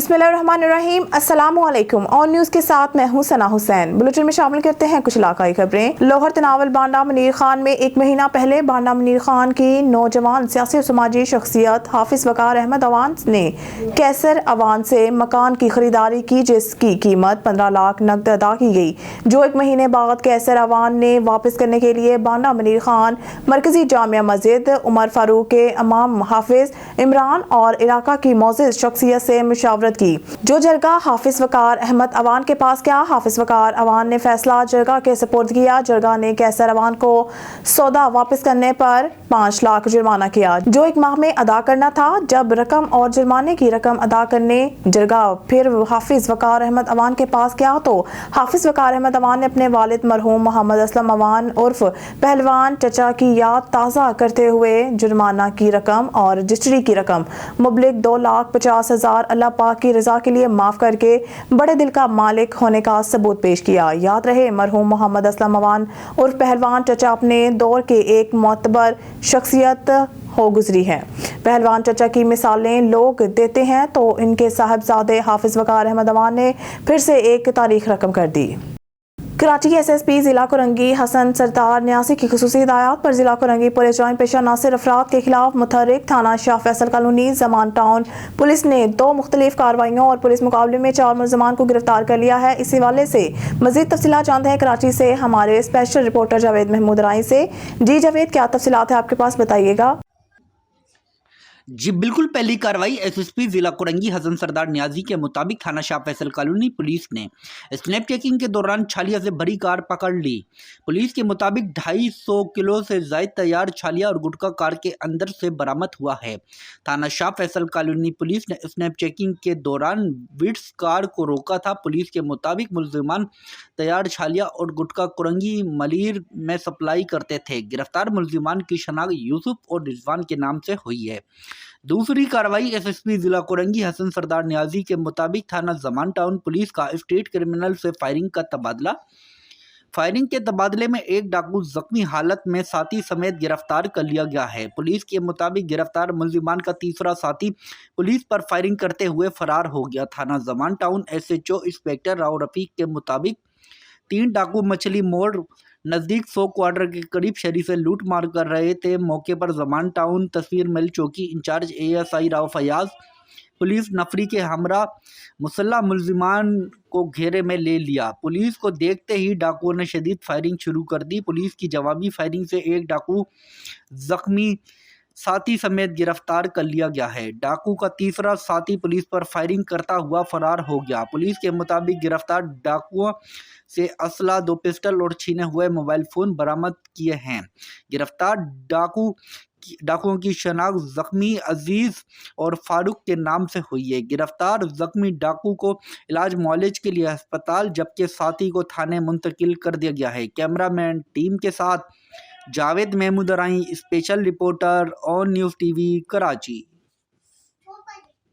बिस्मिल्लाहिर्रहमानिर्रहीम, अस्सलामुअलैकुम। On news के साथ मैं हूं सना हुसैन। बुलेटिन में शामिल करते हैं कुछ इलाकाई खबरें। लाहौर तनावल बांडा मुनीर खान में एक महीना पहले बांडा मुनीर खान की नौजवान सियासी और समाजी शख्सियत हाफिज वकार अहमद अवान ने कैसर अवान से मकान की खरीदारी की, जिसकी कीमत 15 लाख नकद अदा की गई, जो एक महीने बाद कैसर अवान ने वापस करने के लिए बांडा मुनीर खान, मरकजी जामिया मस्जिद, उमर फारूक के इमाम हाफिज इमरान और इलाका की मौजूद शख्सियत से मुशावरत की। जो जरगा हाफिज वकार अहमद अवान के पास गया, हाफिज वकार अवान ने फैसला जरगा के सुपुर्द किया। जरगा ने कैसर अवान को सौदा वापस करने पर 5 लाख जुर्माना किया, जो एक माह में अदा करना था। जब रकम और जुर्माने की रकम अदा करने जरगा फिर हाफिज वकार अहमद अवान के पास गया तो हाफिज वकार अहमद अवान ने अपने वालिद मरहूम मोहम्मद असलम अवान उर्फ पहलवान चचा की याद ताज़ा करते हुए जुर्माना की रकम और रजिस्ट्री की रकम मुबलिक 2,50,000 अल्लाह पाक की रजा के लिए माफ करके बड़े दिल का मालिक होने का सबूत पेश किया। याद रहे, मरहूम मोहम्मद असलम अवान उर्फ पहलवान चचा अपने दौर के एक मोतबर शख्सियत हो गुजरी है। पहलवान चचा की मिसालें लोग देते हैं तो इनके साहबजादे हाफिज वकार अहमद अवान ने फिर से एक तारीख रकम कर दी। कराची SSP जिला कोरंगी हसन सरदार न्यासी की खुसूसी हिदायत पर जिला कोरंगी पुलिस जॉइंट पेशा नासिर अफराद के खिलाफ मुतहर्रिक थाना Shah Faisal colony Zaman town police ने 2 मुख्तलिफ कार्रवाइयों और पुलिस मुकाबले में 4 मुलजमान को गिरफ्तार कर लिया है। इस हवाले से मजीद तफसीलात जानते हैं कराची से हमारे स्पेशल रिपोर्टर जावेद महमूद राई से। जी जावेद, क्या तफसीलात है आपके पास, बताइएगा। जी बिल्कुल, पहली कार्रवाई SSP जिला कोरंगी हसन सरदार न्याजी के मुताबिक थाना शाह फैसल कॉलोनी पुलिस ने स्नैप चेकिंग के दौरान छालिया से भरी कार पकड़ ली। पुलिस के मुताबिक 250 किलो से ज़ायद तैयार छालिया और गुटखा कार के अंदर से बरामद हुआ है। थाना शाह फैसल कॉलोनी पुलिस ने स्नैप चेकिंग के दौरान विट्स कार को रोका था। पुलिस के मुताबिक मुलजिमान तैयार छालिया और गुटखा कोरंगी मलीर में सप्लाई करते थे। गिरफ्तार मुलजिमान की शनाख्त यूसुफ और रिजवान के नाम से हुई है। दूसरी कार्रवाई SSP जिला कोरंगी हसन सरदार न्याजी के मुताबिक थाना जमान टाउन पुलिस का स्टेट क्रिमिनल से फायरिंग के तबादले में एक डाकू जख्मी हालत में साथी समेत गिरफ्तार कर लिया गया है। पुलिस के मुताबिक गिरफ्तार मुलजिमान का तीसरा साथी पुलिस पर फायरिंग करते हुए फरार हो गया। थाना Zaman town SHO inspector Rao Rafiq के मुताबिक 3 डाकू मछली मोड़ नज़दीक 100 क्वार्टर के करीब शहरी से लूट मार कर रहे थे। मौके पर जमान टाउन तस्वीर मिल चौकी incharge ASI Rao Fayaz police नफरी के हमरा मुसल्ला मुलजिमान को घेरे में ले लिया। पुलिस को देखते ही डाकुओं ने शदीद फायरिंग शुरू कर दी। पुलिस की जवाबी फायरिंग से एक डाकू जख्मी साथी समेत गिरफ्तार कर लिया गया है। डाकू का तीसरा साथी पुलिस पर फायरिंग करता हुआ फरार हो गया। पुलिस के मुताबिक गिरफ्तार डाकुओं से असला, 2 पिस्टल और छीने हुए मोबाइल फ़ोन बरामद किए हैं। गिरफ्तार डाकुओं की शनाख्त जख्मी अजीज और फारूक के नाम से हुई है। गिरफ्तार जख्मी डाकू को इलाज मुआलज के लिए अस्पताल, जबकि साथी को थाने मुंतकिल कर दिया गया है। कैमरामैन टीम के साथ जावेद महमूद राई, special reporter on news TV Karachi.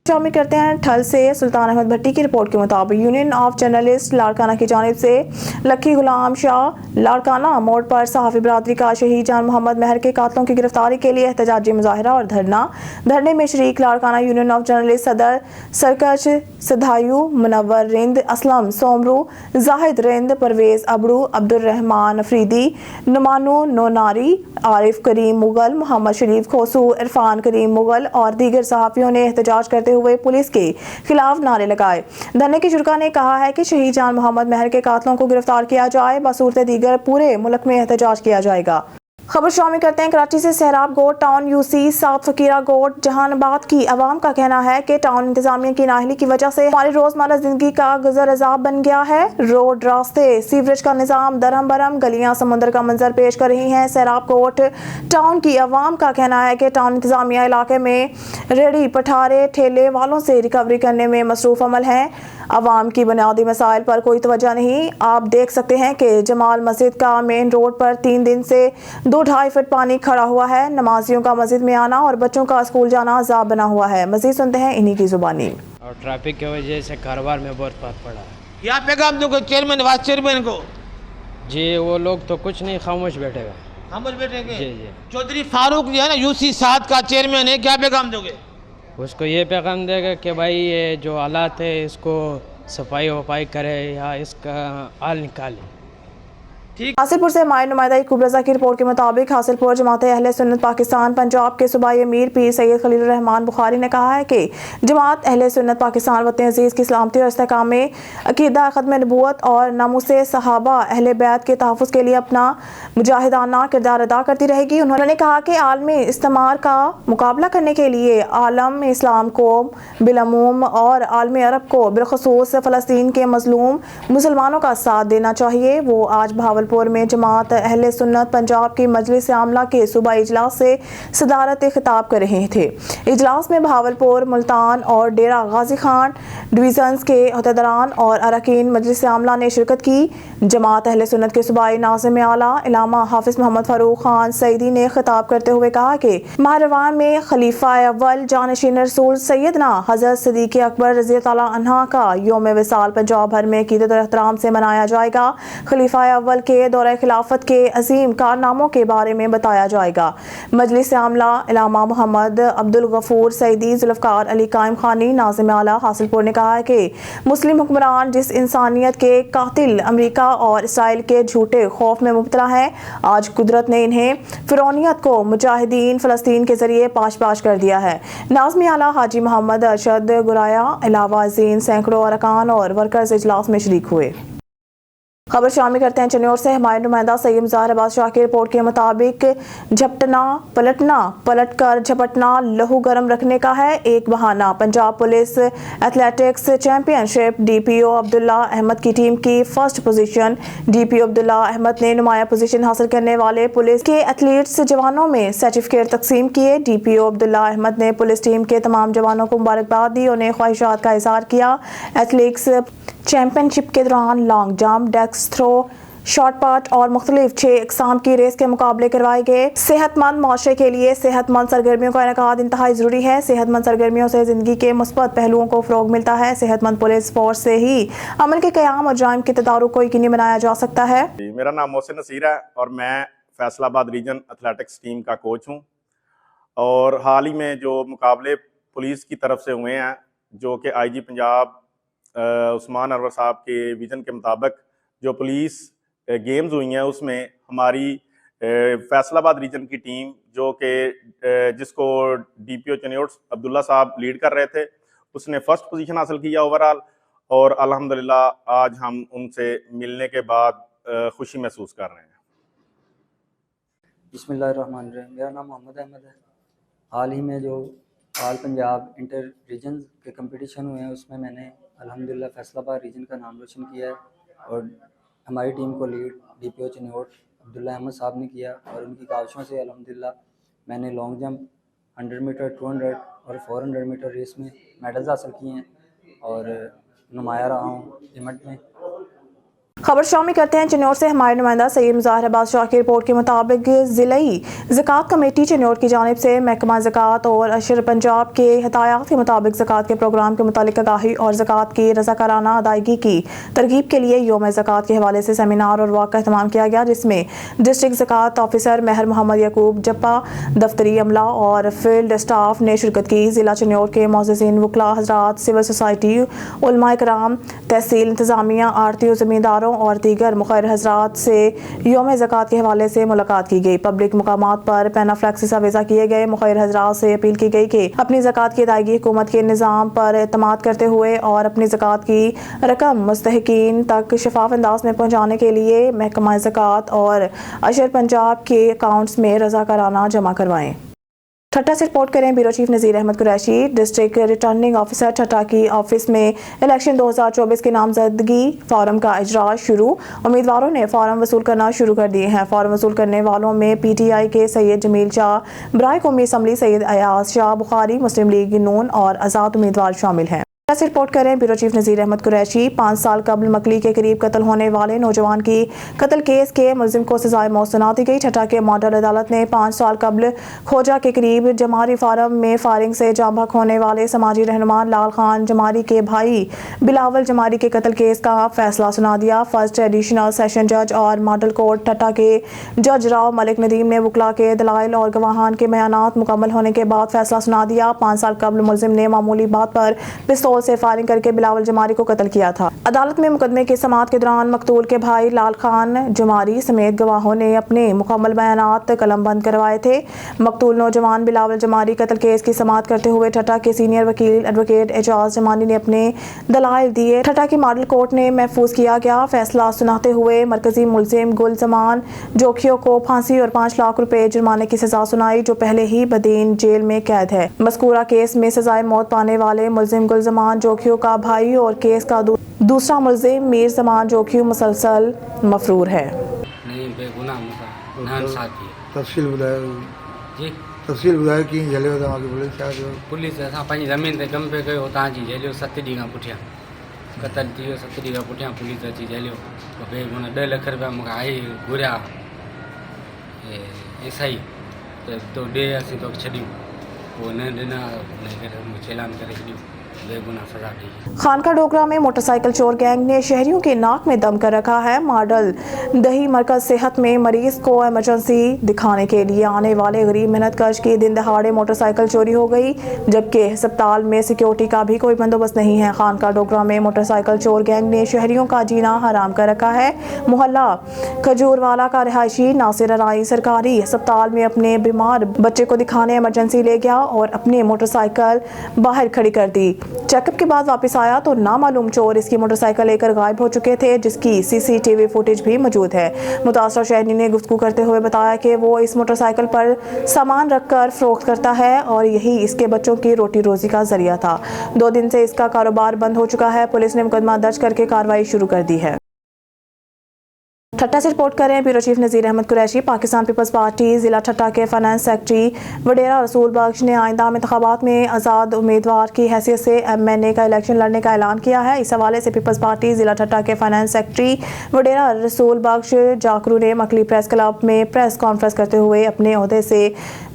शामिल करते हैं ठल से सुल्तान अहमद भट्टी की रिपोर्ट के मुताबिक यूनियन ऑफ जर्नलिस्ट लाड़काना की जानिब से लक्की गुलाम शाह लाड़काना मोड़ पर सहाफ़ी बरादरी का शहीद जान मोहम्मद महर के कातलों की गिरफ्तारी के लिए एहतजाजी मुजाहरा और धरने में शरीक लाड़काना यूनियन ऑफ जर्नलिस्ट सदर सरकश सदायू, मुनव्वर रिंद, असलम सोमरू, जाहिद रिंद, परवेज अबड़ू, अब्दुर्रहमान अफरीदी, नुमानू नोनारी, आरिफ करीम मुगल, मोहम्मद शरीफ खोसू, इरफान करीम मुगल और दीगर सहाफ़ियों ने एहतजाज करते हुए पुलिस के खिलाफ नारे लगाए। धरने की शुरा ने कहा है कि शहीद जान मोहम्मद महर के कातलों को गिरफ्तार किया जाए, बसूरत दीगर पूरे मुल्क में एहतजाज किया जाएगा। खबर शामिल करते हैं कराची से। सहराब गोट टाउन UC सात फकीरा गोट जहानाबाद की आवाम का कहना है कि टाउन इंतजामिया की नाअहली की वजह से हमारी रोजमर्रा जिंदगी का गुजर अजाब बन गया है। रोड, रास्ते, सीवरेज का निज़ाम दरम बरम, गलियां समुद्र का मंजर पेश कर रही हैं। सहराब गोट टाउन की आवाम का कहना है कि टाउन इंतजामिया इलाके में रेडी पठारे ठेले वालों से रिकवरी करने में मसरूफ अमल हैं। आवाम की बुनियादी मसाइल पर कोई तवज्जो नहीं। आप देख सकते हैं कि जमाल मस्जिद का मेन रोड पर 3 दिन से 2-2.5 फुट पानी खड़ा हुआ है। नमाजियों का मस्जिद में आना और बच्चों का स्कूल जाना अजाब बना हुआ है। मजीद सुनते हैं इन्हीं की जुबानी। और ट्रैफिक की वजह से कारोबार में बहुत फर्क पड़ा है। क्या पैगाम दूंगा चेयरमैन, वाइस चेयरमैन को? जी वो लोग तो कुछ नहीं, खामोश बैठेगा। खामोश बैठेंगे? जी जी। चौधरी फारूक जो है ना UC 7 का चेयरमैन है, क्या पैगाम दोगे? اس کو یہ پیغام دے گا کہ بھائی یہ جو حالات ہے اس کو صفائی وفائی کرے یا اس کا حال نکالے. حاصل پور سے ہمارے نمائندہ یعقوب رضا کی رپورٹ کے مطابق حاصل پور جماعت اہل سنت پاکستان پنجاب کے صوبائی امیر پیر سید خلیل الرحمان بخاری نے کہا ہے کہ جماعت اہل سنت پاکستان وطن عزیز کی سلامتی اور استحکام میں عقیدہ ختم نبوت اور ناموس صحابہ اہل بیت کے تحفظ کے لیے اپنا مجاہدانہ کردار ادا کرتی رہے گی. انہوں نے کہا کہ عالمی استعمار کا مقابلہ کرنے کے لیے عالم اسلام کو بالعموم اور عالم عرب کو بالخصوص فلسطین کے مظلوم مسلمانوں کا ساتھ دینا چاہیے. وہ آج بھاولپور میں جماعت اہل سنت پنجاب کی مجلس عاملہ کے صوبائی اجلاس سے صدارت خطاب کر رہے تھے. اجلاس میں بھاولپور، ملتان اور ڈیرہ غازی خان ڈویژنز کے عہدیداران اور اراکین مجلس عاملہ نے شرکت کی. جماعت اہل سنت کے صوبائی ناظم اعلیٰ علامہ حافظ محمد فاروق خان سعیدی نے خطاب کرتے ہوئے کہا کہ ماہ رمضان میں خلیفہ اول جانشین رسول سیدنا حضرت صدیق اکبر رضی اللہ عنہ کا یوم وصال پنجاب بھر میں عقیدت اور احترام سے منایا جائے گا. خلیفہ اول کے دورہ خلافت کے عظیم کارناموں کے بارے میں بتایا جائے گا. مجلس عاملہ علامہ محمد عبدالغفور سعیدی، ذوالفقار علی قائم خانی ناظم اعلیٰ حاصل پور نے کہا ہے کہ مسلم حکمران جس انسانیت کے قاتل امریکہ اور اسرائیل کے جھوٹے خوف میں مبتلا ہے، آج قدرت نے انہیں فرعونیت کو مجاہدین فلسطین کے ذریعے پاش پاش کر دیا ہے. ناظم اعلیٰ حاجی محمد ارشد گرایا علاوہ ازیں سینکڑوں ارکان اور ورکرز اجلاس میں شریک ہوئے. خبر شامل کرتے ہیں چنور سے ہمارے نمائندہ سید مظاہر عباس شاہ کی رپورٹ کے مطابق جھپٹنا پلٹنا پلٹ کر جھپٹنا لہو گرم رکھنے کا ہے ایک بہانہ. پنجاب پولیس ایتھلیٹکس چیمپئن شپ ڈی پی او عبداللہ احمد کی ٹیم کی فرسٹ پوزیشن. ڈی پی او عبداللہ احمد نے نمایاں پوزیشن حاصل کرنے والے پولیس کے ایتھلیٹس جوانوں میں سرٹیفکیٹ تقسیم کیے. ڈی پی او عبداللہ احمد نے پولیس ٹیم کے تمام جوانوں کو مبارکباد دی. انہیں خواہشات کا اظہار کیا. ایتھلیٹکس چیمپئن شپ کے دوران long jump, discus throw, shot put اور مختلف 6 اقسام کی ریس کے مقابلے کروائے گئے. صحت مند معاشرے کے لیے صحت مند سرگرمیوں کا انعقاد انتہائی ضروری ہے. صحت مند سرگرمیوں سے زندگی کے مثبت پہلوؤں کو فروغ ملتا ہے. صحت مند پولیس فورس سے ہی عمل کے قیام اور جرائم کے تدارک کو یقینی بنایا جا سکتا ہے. میرا نام محسن نصیر ہے اور میں فیصل آباد ریجن ایتھلیٹکس ٹیم کا کوچ ہوں. اور حال ہی میں جو مقابلے پولیس کی طرف سے ہوئے ہیں، جو کہ آئی جی پنجاب عثمان انور صاحب کے ویژن کے مطابق جو پولیس گیمز ہوئی ہیں، اس میں ہماری فیصل آباد ریجن کی ٹیم جو کہ جس کو ڈی پی او چنیوٹ عبداللہ صاحب لیڈ کر رہے تھے، اس نے فرسٹ پوزیشن حاصل کیا اوور آل. اور الحمدللہ آج ہم ان سے ملنے کے بعد خوشی محسوس کر رہے ہیں. بسم اللہ الرحمن الرحیم. میرا نام محمد احمد ہے. حال ہی میں جو آل پنجاب انٹر ریجن کے کمپٹیشن ہوئے ہیں، اس میں نے الحمدللہ فیصل آباد ریجن کا نام روشن کیا ہے. اور ہماری ٹیم کو لیڈ ڈی پی او چنیوٹ عبداللہ احمد صاحب نے کیا. اور ان کی کاوشوں سے الحمدللہ میں نے لانگ جمپ، 100 میٹر، 200 اور 400 میٹر ریس میں میڈلز حاصل کیے ہیں اور نمایاں رہا ہوں ایونٹ میں. خبر شامل کرتے ہیں چنور سے ہمارے نمائندہ سید مظاہر عباس شاہ کی رپورٹ کے مطابق ضلعی زکوٰۃ کمیٹی چنور کی جانب سے محکمہ زکوٰۃ اور اشر پنجاب کے ہدایات کے مطابق زکوٰۃ کے پروگرام کے متعلق آگاہی اور زکوٰۃ کی رضاکارانہ ادائیگی کی ترغیب کے لیے یوم زکوٰۃ کے حوالے سے سیمینار اور واک کا اہتمام کیا گیا، جس میں ڈسٹرکٹ زکوٰۃ آفیسر مہر محمد یعقوب جپا، دفتری عملہ اور فیلڈ اسٹاف نے شرکت کی. ضلع چنور کے معززین وکلاء حضرات، سول سوسائٹی، علماء کرام، تحصیل انتظامیہ، آڑھتیوں، زمینداروں اور دیگر مخیر حضرات سے یوم زکوٰۃ کے حوالے سے ملاقات کی گئی. پبلک مقامات پر پینافلیکسس آویزہ کیے گئے. مخیر حضرات سے اپیل کی گئی کہ اپنی زکوٰۃ کی ادائیگی حکومت کے نظام پر اعتماد کرتے ہوئے اور اپنی زکوٰۃ کی رقم مستحقین تک شفاف انداز میں پہنچانے کے لیے محکمہ زکوٰۃ اور اشر پنجاب کے اکاؤنٹس میں رضاکارانہ جمع کروائیں. ٹھٹہ سے رپورٹ کریں bureau chief Nazir Ahmed Qureshi. District returning officer Thatta کی آفس میں الیکشن 2024 کے نامزدگی فارم کا اجراء شروع. امیدواروں نے فارم وصول کرنا شروع کر دیے ہیں. فارم وصول کرنے والوں میں پی ٹی آئی کے سید جمیل شاہ، برائے قومی اسمبلی سید ایاز شاہ بخاری، مسلم لیگ نون اور آزاد امیدوار شامل ہیں. से रिपोर्ट करें ब्यूरो चीफ नज़ीर अहमद कुरैशी। 5 साल कबल मकली के करीब कत्ल होने वाले नौजवान की कत्ल केस के मुलजिम को सजाए मौत सुना दी गई। ठट्टा के मॉडल अदालत ने 5 साल कबल खोजा के करीब जमारी फार्म में फायरिंग से जाँ बहक होने वाले समाजी रहनुमा लाल खान जमारी के भाई बिलावल जमारी के कत्ल केस का फैसला सुना दिया। फर्स्ट एडिशनल सेशन जज और मॉडल कोर्ट ठट्टा के जज राव मलिक नदीम ने वकला के दलाइल और गवाहान के बयानात मुकम्मल होने के बाद फैसला सुना दिया। 5 साल कबल मुलजिम ने मामूली बात पर पिस्तौल से फायरिंग करके बिलावल जमारी को कत्ल किया था। अदालत में मुकदमे की समाअत के दौरान मकतूल के भाई लाल खान जमारी समेत गवाहों ने अपने मुकम्मल बयानात कलमबंद करवाए थे। मकतूल नौजवान बिलावल जमारी कत्ल केस की समाअत करते हुए ठट्टा के सीनियर वकील एडवोकेट एजाज जमानी ने अपने दलाइल दिए। ठट्टा की मॉडल कोर्ट ने महफूज किया गया फैसला सुनाते हुए मरकजी मुलजिम गुल जमान जोखियों को फांसी और 5 लाख रुपए जुर्माने की सजा सुनाई, जो पहले ही बदीन जेल में कैद है। मज़कूरा केस में सजाए मौत पाने वाले मुलजिम गुल जमान जोखियों का भाई और केस का दूसरा मुलजिम मीर जमान जोखियों मुसलसल मफरूर है। नहीं बेगुनाह नाइंसाफी तफसील ॿुधायो जी तफसील ॿुधायो कीअं झलियो तव्हांखे पुलिस छा थियो? पुलिस असां पंहिंजी ज़मीन ते कम पे कयो तव्हांजी झेलियो 7 ॾींहं खां पुठियां क़तल थी वियो 7 ॾींहं खां पुठियां पुलिस अची झेलियो बेगुनाह 2 लाख रुपया मूंखे आई घुरिया एसआई त तो ॾे असीं तोखे छॾियूं पोइ न ॾिना हुन करे मूंखे चलान करे छॾियूं बेगुनाह सज़ा ॾेई। खानका डोगरा में मोटरसाइकिल चोर गैंग ने शहरियों के नाक में दम कर रखा है। मॉडल दही मरकज सेहत में मरीज को इमरजेंसी दिखाने के लिए आने वाले गरीब मेहनतकश की दिन दहाड़े मोटरसाइकिल चोरी हो गई, जबकि अस्पताल में सिक्योरिटी का भी कोई बंदोबस्त नहीं है। खानका डोगरा में मोटरसाइकिल चोर गैंग ने शहरियों का जीना हराम कर रखा है। मोहल्ला खजूरवाला का रिहायशी नासिर अराई सरकारी अस्पताल में अपने बीमार बच्चे को दिखाने इमरजेंसी ले गया और अपनी मोटरसाइकिल बाहर खड़ी कर दी। चेकअप के बाद वापस आया तो नामालूम चोर इसकी मोटरसाइकिल लेकर गायब हो चुके थे, जिसकी सीसीटीवी फुटेज भी मौजूद है। मुतासर शहरी ने गुफ्तगू करते हुए बताया कि वो इस मोटरसाइकिल पर सामान रखकर फरोख्त करता है और यही इसके बच्चों की रोटी रोजी का जरिया था। 2 दिन से इसका कारोबार बंद हो चुका है। पुलिस ने मुकदमा दर्ज करके कार्रवाई शुरू कर दी है। ठट्टा से रिपोर्ट करें ब्यूरो चीफ नज़ीर अहमद कुरैशी। पाकिस्तान पीपल्स पार्टी ज़िला ठट्टा के फाइनेंस सेक्रेटरी वडेरा रसूल बख्श ने आइंदा इंतखाबात में आज़ाद उम्मीदवार की हैसियत से MNA का इलेक्शन लड़ने का ऐलान किया है। इस हवाले से पीपल्स पार्टी ज़िला ठट्टा के फाइनेंस सेक्रेटरी वडेरा रसूल बख्श जाकरू ने मकली प्रेस क्लब में प्रेस कॉन्फ्रेंस करते हुए अपने ओहदे से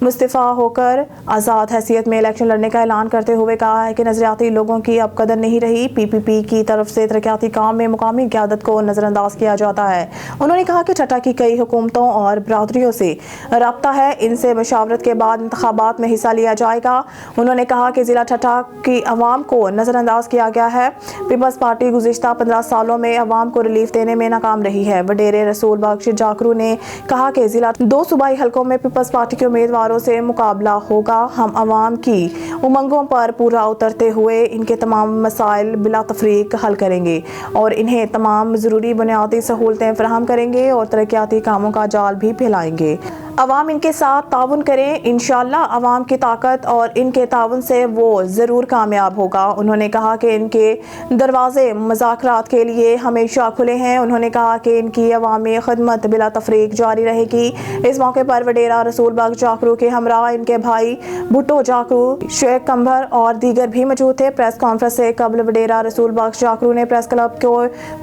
मुस्तफ़ा होकर आज़ाद हैसियत में इलेक्शन लड़ने का ऐलान करते हुए कहा है कि नज़रियाती लोगों की अब कदर नहीं रही। PPP की तरफ से तरक्याती काम में मुकामी क़यादत को नज़रअंदाज किया जाता है। उन्होंने कहा कि ठट्टा की कई हुकूमतों और बरादरियों से रब्ता है, इनसे मशावरत के बाद इंतखाबात में हिस्सा लिया जाएगा। उन्होंने कहा कि ज़िला ठट्टा की अवाम को नज़रअंदाज किया गया है। पीपल्स पार्टी गुज़िश्ता 15 सालों में अवाम को रिलीफ देने में नाकाम रही है। वडेरे रसूल बख्श जाकरू ने कहा कि ज़िला 2 सूबाई हलकों में पीपल्स पार्टी के उम्मीदवारों से मुकाबला होगा। हम अवाम की उमंगों पर पूरा उतरते हुए इनके तमाम मसाइल बिला तफरीक हल करेंगे और इन्हें तमाम ज़रूरी बुनियादी सहूलतें फराहम करेंगे और तरक्याती कामों का जाल भी फैलाएंगे। अवाम इनके साथ ताउन करें, इंशाअल्लाह अवाम की ताकत और इनके ताउन से वो ज़रूर कामयाब होगा। उन्होंने कहा कि इनके दरवाजे मुज़ाकरात के लिए हमेशा खुले हैं। उन्होंने कहा कि इनकी अवामी खदमत बिला तफरीक जारी रहेगी। इस मौके पर वडेरा रसूल बख्श जाकरू के हमरा इनके भाई भुट्टो जाकरू, शेख कंबर और दीगर भी मौजूद थे। प्रेस कॉन्फ्रेंस से कबल वडेरा रसूल बख्श जाकरू ने प्रेस क्लब को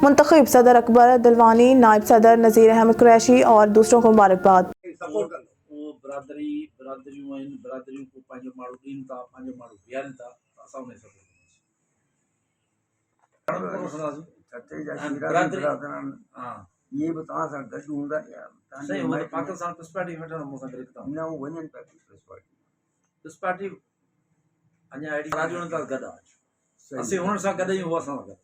मुंतखब सदर अकबर दिलवानी, नायब सदर नज़ीर अहमद कुरैशी और दूसरों को मुबारकबाद। वो बरादरियों आहिनि, बरादरियों को पंहिंजो माण्हू ॾीनि था, पंहिंजो माण्हू बीहारनि था, असां उन सपोर्ट कंदासीं। हाँ ये बि तव्हां सां गॾु हूंदा या सही हो पाकिस्तान पीस पार्टी वठण मूंसां गॾु था न उहो वञनि पिया पीपल्स पार्टी पीस पार्टी अञा अहिड़ी बरादरियूं हुननि सां गॾु आहे। असीं हुननि सां गॾु आहियूं, उहा असां सां गॾु।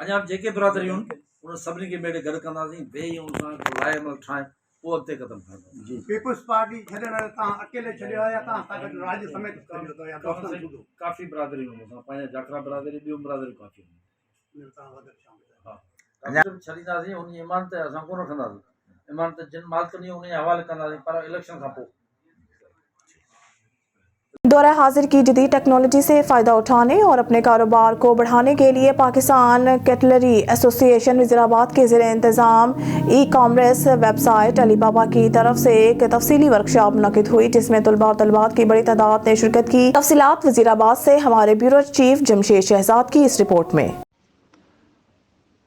अञा जेके बरादरियूं आहिनि उन सभिनी खे मेड़े गॾु कंदासीं, वेही हुन सां लाइ अमल ठाहे पोइ अॻिते क़दम खणंदासीं। पीपल्स पार्टी छॾण तव्हां अकेले छॾियो या तव्हां सां गॾु राज्य समेत छॾियो अथव या दोस्तनि सूधो? काफ़ी बरादरियूं आहिनि, असां पंहिंजा जाकरा बरादरी, ॿियूं बरादरियूं काफ़ी आहिनि। हा छॾींदासीं, उन ईमान ते असां कोन रखंदासीं। ईमान ते जिन मालिक उन हवाले कंदासीं, पर इलेक्शन खां पोइ। دورہ حاضر کی جدید ٹیکنالوجی سے فائدہ اٹھانے اور اپنے کاروبار کو بڑھانے کے لیے پاکستان کیٹلری ایسوسی ایشن وزیر آباد کے زیر انتظام ای کامرس ویب سائٹ علی بابا کی طرف سے ایک تفصیلی ورکشاپ منعقد ہوئی جس میں طلباء اور طالبات کی بڑی تعداد نے شرکت کی۔ تفصیلات وزیر آباد سے ہمارے بیورو چیف جمشید شہزاد کی اس رپورٹ میں۔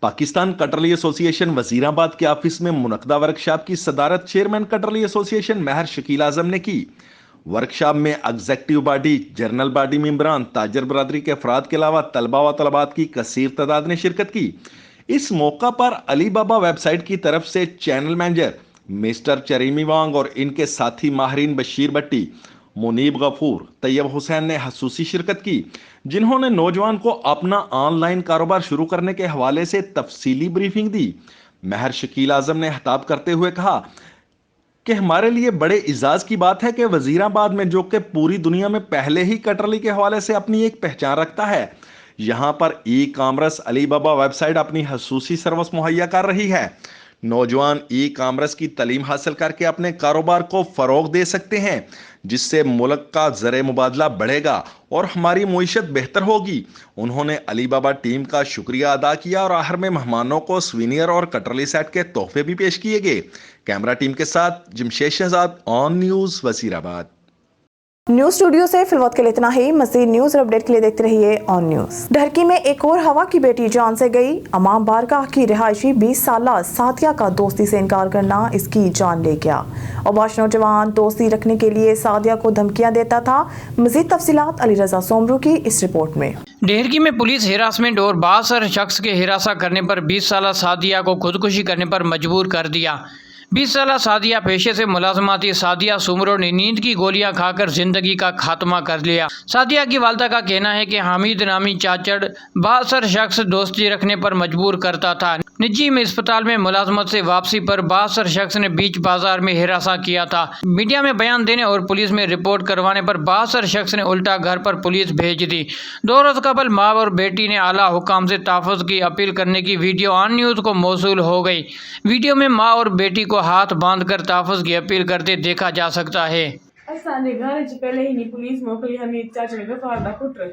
پاکستان کٹرلی ایسوسی ایشن وزیر آباد کے آفس میں منعقدہ ورکشاپ کی صدارت چیئرمین کٹرلی ایسوسی ایشن مہر شکیل اعظم نے کی۔ ورکشاپ میں ایگزیکٹو باڈی، جنرل باڈی ممبران، تاجر برادری کے افراد کے علاوہ طلباء و طلبات کی کثیر تعداد نے شرکت کی۔ اس موقع پر علی بابا ویب سائٹ کی طرف سے چینل مینیجر مسٹر چریمی وانگ اور ان کے ساتھی ماہرین بشیر بٹی، منیب غفور، طیب حسین نے خصوصی شرکت کی، جنہوں نے نوجوان کو اپنا آن لائن کاروبار شروع کرنے کے حوالے سے تفصیلی بریفنگ دی۔ مہر شکیل اعظم نے خطاب کرتے ہوئے کہا کہ ہمارے لیے بڑے اعزاز کی بات ہے کہ وزیر آباد میں، جو کہ پوری دنیا میں پہلے ہی کٹرلی کے حوالے سے اپنی ایک پہچان رکھتا ہے، یہاں پر ای کامرس علی بابا ویب سائٹ اپنی خصوصی سروس مہیا کر رہی ہے۔ نوجوان ای کامرس کی تعلیم حاصل کر کے اپنے کاروبار کو فروغ دے سکتے ہیں، جس سے ملک کا زر مبادلہ بڑھے گا اور ہماری معیشت بہتر ہوگی۔ انہوں نے علی بابا ٹیم کا شکریہ ادا کیا اور آخر میں مہمانوں کو سوینئر اور کٹرلی سیٹ کے تحفے بھی پیش کیے گئے۔ کیمرہ ٹیم کے ساتھ جمشید شہزاد، آن نیوز، وزیر آباد۔ نیوز اسٹوڈیو سے فی الوقت کے لیے اتنا ہی۔ مزید نیوز اور اپڈیٹ کے لیے دیکھتے رہیے آن نیوز۔ ڈھرکی میں ایک اور ہوا کی بیٹی جان سے گئی۔ امام بارگاہ کی رہائشی 20 سالہ سعدیہ کا دوستی سے انکار کرنا اس کی جان لے گیا۔ اوباش نوجوان دوستی رکھنے کے لیے سعدیہ کو دھمکیاں دیتا تھا۔ مزید تفصیلات علی رضا سومرو کی اس رپورٹ میں۔ ڈھیرکی میں پولیس ہراسمنٹ اور بااثر شخص کے ہراساں کرنے پر 20 سالہ سعدیہ کو خودکشی کرنے پر مجبور کر دیا۔ 20 سالہ سعدیہ پیشے سے ملازماتی سعدیہ سومرو نے نیند کی گولیاں کھا کر زندگی کا خاتمہ کر لیا۔ سعدیہ کی والدہ کا کہنا ہے کہ حمید نامی چاچڑ بااثر شخص دوستی رکھنے پر مجبور کرتا تھا۔ نجی میں اسپتال میں ملازمت سے واپسی پر بااثر شخص نے بیچ بازار میں ہراساں کیا تھا۔ میڈیا میں بیان دینے اور پولیس میں رپورٹ کروانے پر بااثر شخص نے الٹا گھر پر پولیس بھیج دی۔ 2 روز قبل ماں اور بیٹی نے اعلیٰ حکام سے تحفظ کی اپیل کرنے کی ویڈیو آن نیوز کو موصول ہو گئی۔ ویڈیو میں ماں اور بیٹی کو ہاتھ باندھ کر تحفظ کی اپیل کرتے دیکھا جا سکتا ہے۔ اسانے گھر چ پہلے ہی پولیس موکلی حمید چاچا نے غفار دا پٹر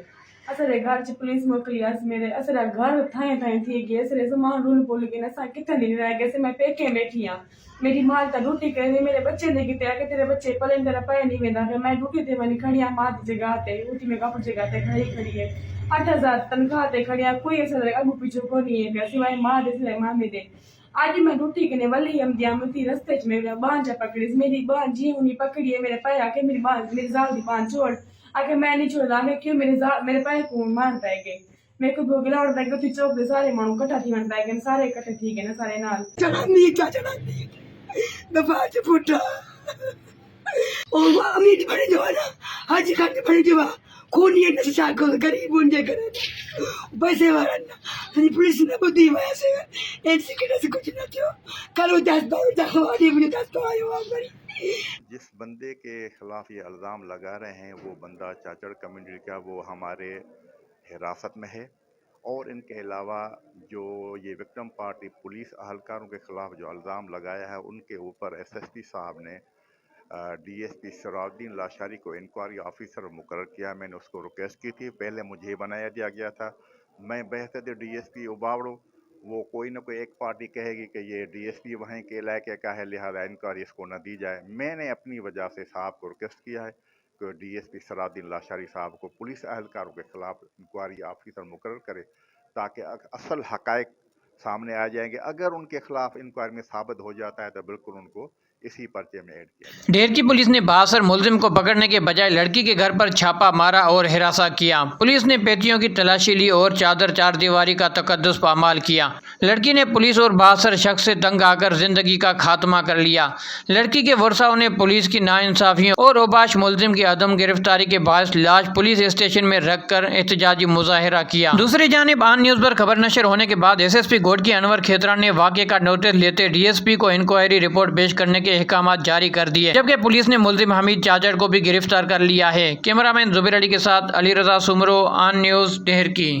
اسے گھر چ پولیس موکلی اس میرے اسے گھر تھائیں تھی گئے اسے سامان رول بول کے اسا کتنے دن رہ گئے سے میں پیکے بیٹھی ہاں۔ میری ماں تا ڈیوٹی کرے میرے بچے نے کی کہ تیرے بچے پلے اندر پے نہیں ویندا کہ میں ڈیوٹی تے ونی کھڑی ہاں ماں دی جگہ تے ڈیوٹی میں کپڑ جگہ تے کھڑی ہے 8000 تنخواہ تے کھڑی ہاں کوئی اسے اگو پیچھے کو نہیں ہے سوائے ماں دے سوائے مامی دے۔ آج میں ڈیوٹی کے ولی ہم دیامتی رستے چ میرا بان جا پکڑی میری بان جی انہیں پکڑی ہے میرے پایا آ کے میری بان میری زال دی بان چھوڑ آ کے میں نہیں چھوڑا کہ کیوں میرے پایا کو مان پائے گئے میرے کو بھوگلا اور دے گتی چوک دے سارے مانو کٹا تھی من پائے گئے سارے کٹے تھی گئے سارے نال چڑھانی چڑھانی دفعہ چ پھٹا او امید بڑی جو نا حج کٹ بڑی جو کونی نے سچا کو غریب ہون دے کرے پیسے ورنا ہنی پولیس نے بدی واسے سے ایک سیکنڈ سے کچھ نہ کیوں کرو 10 بار دکھوا مجھے 10 تو آئے بڑی۔ جس بندے کے خلاف یہ الزام لگا رہے ہیں وہ بندہ چاچڑ کمیونٹی کا وہ ہمارے حراست میں ہے، اور ان کے علاوہ جو یہ وکٹم پارٹی پولیس اہلکاروں کے خلاف جو الزام لگایا ہے ان کے اوپر ایس ایس پی صاحب نے D S P Siraj uddin Lashari کو انکوائری آفیسر مقرر کیا۔ میں نے اس کو ریکویسٹ کی تھی، پہلے مجھے بنایا دیا گیا تھا، میں بحثیت ڈی ایس پی اباوڑو وہ کوئی نہ کوئی ایک پارٹی کہے گی کہ یہ ڈی ایس پی وہیں کے علاقے کا ہے لہذا انکوائری اس کو نہ دی جائے۔ میں نے اپنی وجہ سے صاحب کو ریکویسٹ کیا ہے کہ D S P Siraj uddin Lashari صاحب کو پولیس اہلکاروں کے خلاف انکوائری آفیسر مقرر کرے تاکہ اصل حقائق سامنے آ جائیں گے۔ اگر ان کے خلاف انکوائری میں ثابت ہو جاتا ہے تو بالکل ان کو اسی پرچے میں ایڈ کیا جائے۔ ڈھیرکی پولیس نے بااثر ملزم کو پکڑنے کے بجائے لڑکی کے گھر پر چھاپا مارا اور ہراساں کیا۔ پولیس نے پیٹیوں کی تلاشی لی اور چادر چار دیواری کا تقدس پامال کیا۔ لڑکی نے پولیس اور بااثر شخص سے تنگ آ کر زندگی کا خاتمہ کر لیا۔ لڑکی کے ورثاء نے پولیس کی ناانصافیوں اور اوباش ملزم کی عدم گرفتاری کے باعث لاش پولیس اسٹیشن میں رکھ کر احتجاجی مظاہرہ کیا۔ دوسری جانب آن نیوز پر خبر نشر ہونے کے بعد ایس ایس پی گوڈکی انور کھیتران نے واقعے کا نوٹس لیتے ڈی ایس پی کو انکوائری رپورٹ پیش کرنے کے احکامات جاری کر دیے، جبکہ پولیس نے ملزم حمید چاچڑ کو بھی گرفتار کر لیا ہے۔ کیمرہ مین زبیر علی کے ساتھ علی رضا سومرو، آن نیوز ڈھیرکی۔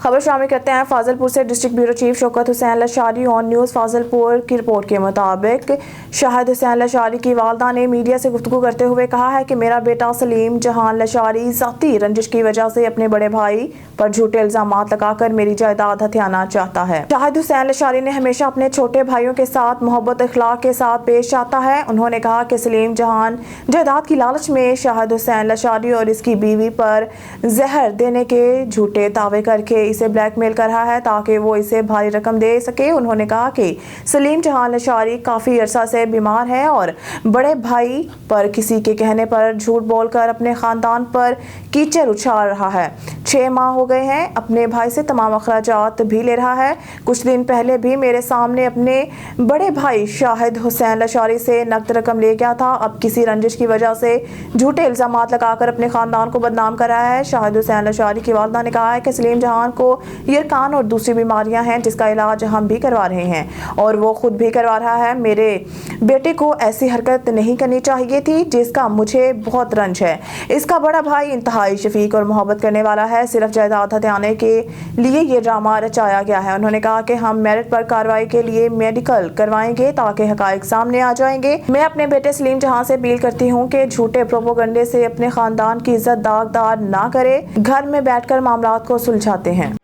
खबर शामिल करते हैं फाजिलपुर से। District bureau chief Shaukat Hussain Lashari on news Fazilpur की रिपोर्ट के मुताबिक शाहिद हुसैन लशारी की वालदा ने मीडिया से गुफ्तगू करते हुए कहा है कि मेरा बेटा सलीम जहान लशारी ज़ाती रंजिश की वजह से अपने बड़े भाई पर झूठे इल्जाम लगाकर मेरी जायदाद हथियाना चाहता है। शाहिद हुसैन लशारी ने हमेशा अपने छोटे भाइयों के साथ मोहब्बत अखलाक के साथ पेश आता है। उन्होंने कहा कि सलीम जहान जायदाद की लालच में शाहिद हुसैन लशारी और इसकी बीवी पर जहर देने के झूठे दावे करके इसे ब्लैकमेल कर रहा है ताकि वो इसे भारी रकम दे सके। उन्होंने कहा कि सलीम जहान लशारी काफ़ी अरसा से बीमार है और बड़े भाई पर किसी के कहने पर झूठ बोलकर अपने ख़ानदान पर कीचड़ उछाल रहा है। 6 माह हो गए हैं, अपने भाई से तमाम अखराजात भी ले रहा है। कुछ दिन पहले भी मेरे सामने अपने बड़े भाई शाहिद हुसैन लशारी से नकद रकम ले गया था। अब किसी रंजिश की वजह से झूठे इल्जाम लगाकर अपने ख़ानदान को बदनाम कर रहा है। शाहिद हुसैन लशारी की वालदा ने कहा है कि सलीम जहान को यरकान और दूसरी बीमारियां हैं जिसका इलाज हम भी करवा रहे हैं और वो खुद भी करवा रहा है। मेरे बेटे को ऐसी हरकत नहीं करनी चाहिए थी जिसका मुझे बहुत रंज है। इसका बड़ा भाई इंतहाई शफीक और मोहब्बत करने वाला है। सिर्फ जायदाद हथियाने के लिए ये ड्रामा रचाया गया है। उन्होंने कहा कि हम मेरिट पर कार्रवाई के लिए मेडिकल करवाएंगे ताकि हकाइक सामने आ जाएंगे। मैं अपने बेटे सलीम जहां से अपील करती हूं कि झूठे प्रोपोगंडे से अपने खानदान की इज्जत दागदार ना करे, घर में बैठकर मामलात को सुलझाते हैं।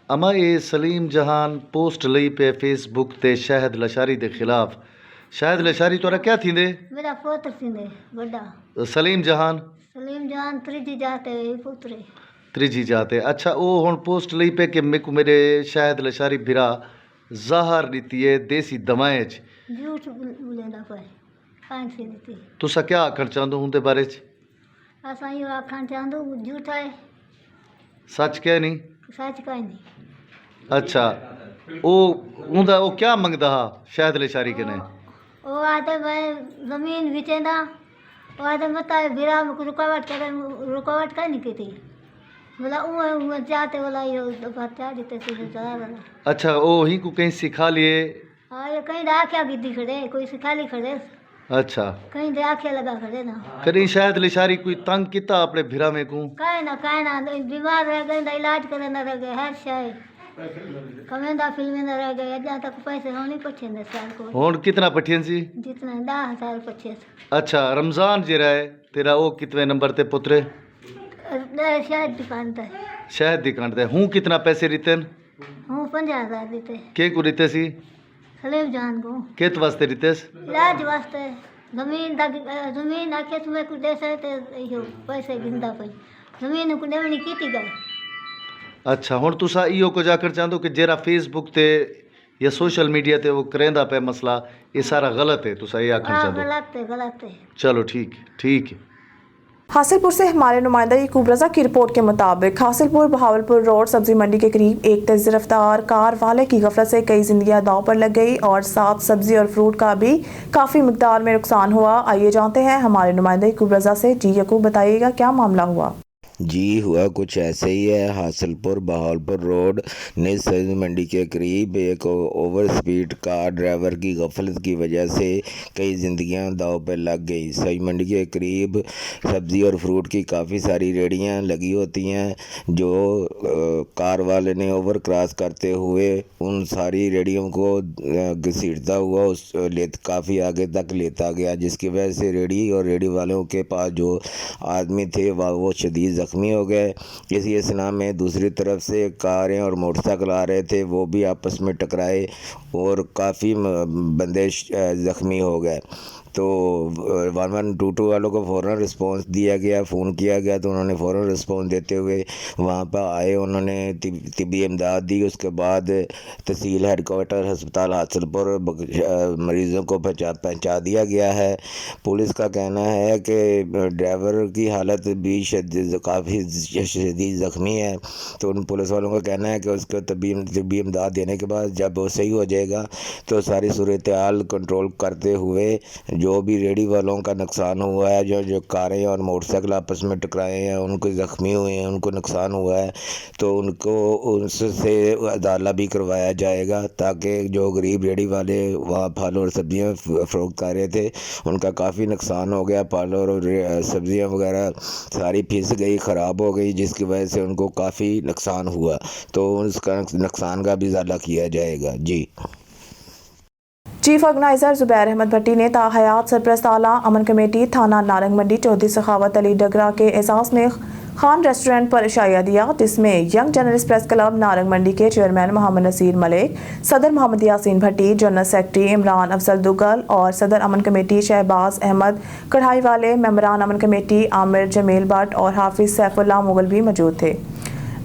अमा ये सलीम जहान पोस्ट लई पे फेसबुक ते शाहिद लशारी दे खिलाफ। शाहिद लशारी तोरा क्या थींदे? मेरा पुत्र थींदे बड़ा सलीम जहान त्रिजी जाते पुत्र त्रिजी जाते। अच्छा वो हुण पोस्ट लई पे कि मेरे शाहिद लशारी भिरा ज़हर नीति है देसी दवाएं झूठ बोलेंदा पे फांसी नीति। तुसा क्या आखण चाहंदो उनके बारे च? असां यो आखण चाहंदो झूठा है, सच क्या नहीं? सच का नहीं। अच्छा वो क्या मंगदा हा शाहिद लशारी कने? वो आते मैं जमीन बेचेंदा, वो आते मता भिरा रुकावट का नहीं की थी बोला वो जाते बोला यो बच्चा देते सीधे चला बोला। अच्छा वो ही को कहीं सिखा लिए? हाँ ये कहीं दाखिया गिद्दी खड़े कोई सिखा ली खड़े। अच्छा कहीं दाखिया लगा खड़े ना। कहीं शायद लिशारी कोई तंग किता अपने भिरा में को? काहे ना बीमार रह गए इलाज करे ना रह गए हर शायद कमेंदा फिल्में रह गए अजा तक पैसे होनी पछेंदे साल को। होन कितना पठियन सी? जितना 10,000 पछे। अच्छा रमजान जे रहे तेरा वो कितने नंबर ते पुत्र? शायद दुकान पे। शायद दुकान पे हूँ कितना पैसे रितन? हूँ 50,000 देते। के को रिते सी? सलीम जान को। केत वास्ते रितेस? इलाज वास्ते जमीन आके तुम्हें कुछ दे सकते यो पैसे गिंदा पे जमीन को देवनी कीती गए। अच्छा हुण तुसा इहो को जाकर चाहंदो कि जेरा फेसबुक ते या सोशल मीडिया ते वो करेंदा पे मसला ये सारा गलत है, तुसा ये आखना चाहंदो? गलत है। चलो ठीक है। हासिलपुर से हमारे नुमाइंदा यकूब रजा की रिपोर्ट के मुताबिक हासिलपुर बहावलपुर रोड सब्जी मंडी के करीब एक तेज रफ्तार कार वाले की गफलत से कई जिंदगियां दांव पर लग गई और साथ सब्जी और फ्रूट का भी काफ़ी मिकदार में नुकसान हुआ। आइए जानते हैं हमारे नुमाइंदा यकूब रजा से। जी यकूब बताइएगा क्या मामला हुआ? जी हुआ कुछ ऐसे ही है। हासिलपुर बहावलपुर रोड नई सब्जी मंडी के करीब एक ओवर स्पीड कार ड्राइवर की गफलत की वजह से कई ज़िंदगियां दांव पर लग गई। सब्जी मंडी के करीब सब्ज़ी और फ्रूट की काफ़ी सारी रेहड़ियां लगी होती हैं जो कार वाले ने ओवर क्रॉस करते हुए उन सारी रेहड़ियों को घसीटता हुआ काफ़ी आगे तक लेता गया, जिसकी वजह से रेहड़ी और रेहड़ी वालों के पास जो आदमी थे वो शदीद ज़ख्मी हो गए। इसी असना में दूसरी तरफ से कारें और मोटरसाइकिल आ रहे थे, वो भी आपस में टकराए और काफ़ी बंदे ज़ख्मी हो गए। तो 1122 वालों को फ़ौरन रिस्पांस दिया गया, फ़ोन किया गया तो उन्होंने फ़ौरन रिस्पांस देते हुए वहाँ पर आए, उन्होंने तिब्बी इमदाद दी। उसके बाद तहसील हेडक्वार्टर अस्पताल हासिलपुर मरीज़ों को पहुँचा दिया गया है। पुलिस का कहना है कि ड्राइवर की हालत भी काफ़ी शदीद ज़ख्मी है, तो उन पुलिस वालों का कहना है कि उसको तिब्बी इमदाद देने के बाद जब वो सही हो जाएगा तो सारी सूरत हाल कंट्रोल करते हुए जो भी रेडी वालों का नुकसान हुआ है, जो कारें और मोटरसाइकिल आपस में टकराए हैं, उनको ज़ख्मी हुए हैं, उनको नुकसान हुआ है, तो उनको उनसे अदाला भी करवाया जाएगा, ताकि जो गरीब रेडी वाले वहाँ फल और सब्जियाँ फ़रोख्त कर रहे थे, उनका काफ़ी नुकसान हो गया। फल और सब्जियाँ वगैरह सारी फिस गई, ख़राब हो गई, जिसकी वजह से उनको काफ़ी नुकसान हुआ, तो उसका नुकसान का भी इजाला किया जाएगा। जी। चीफ ऑर्गेनाइजर जुबैर अहमद भट्टी ने ताहयात सरपरस्त आला अमन कमेटी थाना नारंग मंडी चौधरी सखावत अली डगरा के एजाज़ में खान रेस्टोरेंट पर इशाया दिया, जिसमें young journalist press club Narang Mandi के चेयरमैन मोहम्मद नसीर मलिक, सदर मोहम्मद यासीन भट्टी, जनरल सेक्रेटरी इमरान अफजल दुगल और सदर अमन कमेटी शहबाज अहमद कढ़ाई वाले, मेंबरान अमन कमेटी आमिर जमील भट्ट और हाफिज सैफुल्लाह मुगल भी मौजूद थे।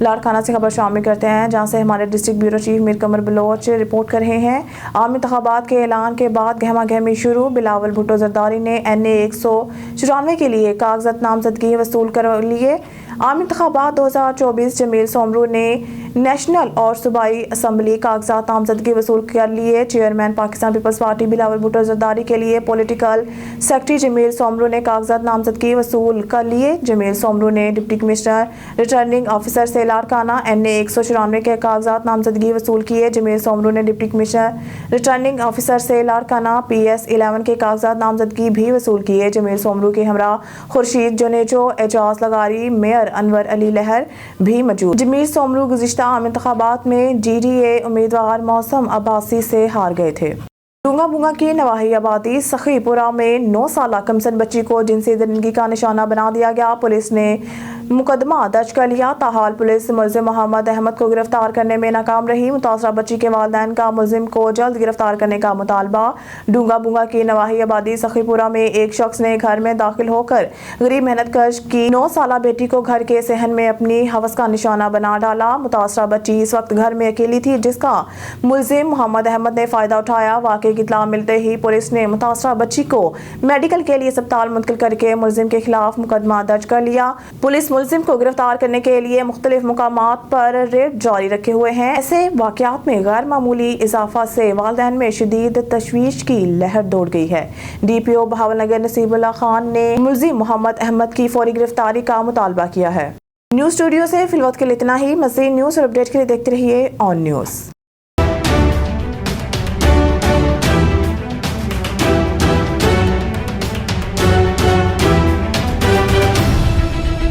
लाड़काना से खबर शामिल करते हैं, जहां से हमारे डिस्ट्रिक्ट ब्यूरो चीफ मीर कमर बलोच रिपोर्ट कर रहे हैं। आम इंतखाबात के ऐलान के बाद गहमा गहमी शुरू। बिलावल भुट्टो जरदारी ने NA 194 के लिए कागजात नामजदगी वसूल कर लिए। आम इंतखाबात 2024 जमील सोमरू ने नेशनल और सूबाई असम्बली कागजात नामजदगी वसूल कर लिए। चेयरमैन पाकिस्तान पीपल्स पार्टी बिलावल भुट्टो जरदारी के लिए पॉलिटिकल सेक्रेटरी जमील सोमरू ने कागजात नामजदगी वसूल कर लिए। जमील सोमरू ने डिप्टी कमिश्नर रिटर्निंग ऑफिसर से लाड़काना NA 194 के कागजात नामजदगी वसूल किए। जमील सोमरू ने डिप्टी कमिश्नर रिटर्निंग ऑफिसर से लाड़काना PS 11 के कागजात नामजदगी भी वसूल किए। जमील सोमरू के हमरा खुर्शीद जुनेजो, एजाज लगारी, मेयर अनवर अली लहर भी मौजूद। जमील सोमरू गुज़िश्ता आम इंतखाबात में GDA उम्मीदवार मौसम अब्बासी से हार गए थे। डूंगा बुंगा की नवाही आबादी सखीपुरा में 9 साला कमसन बच्ची को जिनसी दरिंदगी का निशाना बना दिया गया। पुलिस ने मुकदमा दर्ज कर लिया। ताहाल पुलिस मुलजिम मोहम्मद अहमद को गिरफ्तार करने में नाकाम रही। मुतासरा बच्ची के वालिदैन का मुलजिम को जल्द गिरफ्तार करने का मुतालबा। डूंगा बुंगा की नवाही आबादी सखीपुरा में एक शख्स ने घर में दाखिल होकर गरीब मेहनत कश की 9 साला बेटी को घर के सहन में अपनी हवस का निशाना बना डाला। मुतासरा बच्ची इस वक्त घर में अकेली थी, जिसका मुलजिम मोहम्मद अहमद ने फायदा उठाया। वाकई की इत्तला मिलते ही पुलिस ने मुतासरा बच्ची को मेडिकल के लिए अस्पताल मुंतकिल करके मुलजिम के खिलाफ मुकदमा दर्ज कर लिया। पुलिस मुलजिम को गिरफ्तार करने के लिए मुख्तलिफ मुकामात पर रेड जारी रखे हुए हैं। ऐसे वाकयात में गैर मामूली इजाफा से वालिदैन में शदीद तशवीश की लहर दौड़ गई है। DPO बहावलनगर नसीबुल्लाह खान ने मुलजिम मोहम्मद अहमद की फौरी गिरफ्तारी का मुतालबा किया है। न्यूज़ स्टूडियो से फिलवक्त के लिए इतना ही। मज़ीद न्यूज़ और अपडेट के लिए देखते रहिए ऑन न्यूज़।